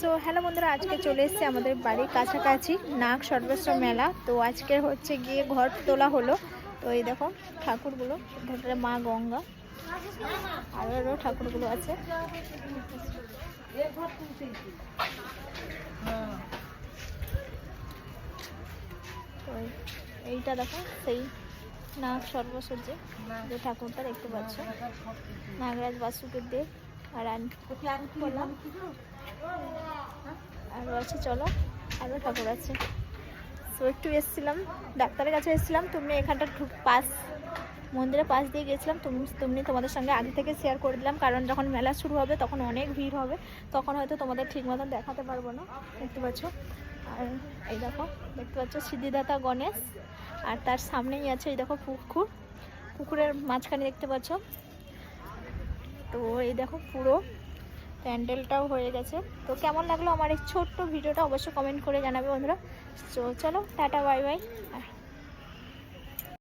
So hello বন্ধুরা, আজকে চলে এসেছি আমাদের বাড়ির কাছাকাছি নাগ সর্বেশ্বর মেলা। তো আজকে হচ্ছে গিয়ে ঘর তোলা হলো। তো এই দেখো ঠাকুরগুলো, এটা মা গঙ্গা, আরও ঠাকুরগুলো আছে। তো এইটা দেখো সেই নাগ সর্বস্বর যে ঠাকুরটা দেখতে পাচ্ছ, নাগরাজ বাসুকের দেব। আর আরও আছে, চলো আরও ঠাকুর আছে। তো একটু এসেছিলাম, ডাক্তারের কাছে এসেছিলাম। তুমি এখানটা মন্দিরের পাশ দিয়ে গেছিলাম। তুমি তোমাদের সঙ্গে আগে থেকে শেয়ার করে দিলাম, কারণ যখন মেলা শুরু হবে তখন অনেক ভিড় হবে, তখন হয়তো তোমাদের ঠিক মতন দেখাতে পারবো না। দেখতে পাচ্ছ, আর এই দেখো দেখতে পাচ্ছ সিদ্ধিদাতা গণেশ, আর তার সামনেই আছে এই দেখো পুকুরের মাঝখানে দেখতে পাচ্ছ। তো এই দেখো পুরো প্যান্ডেলটাও হয়ে গেছে। তো কেমন লাগলো আমার এই ছোট্ট ভিডিওটা অবশ্যই কমেন্ট করে জানাবে বন্ধুরা। চলো টাটা, বাই বাই।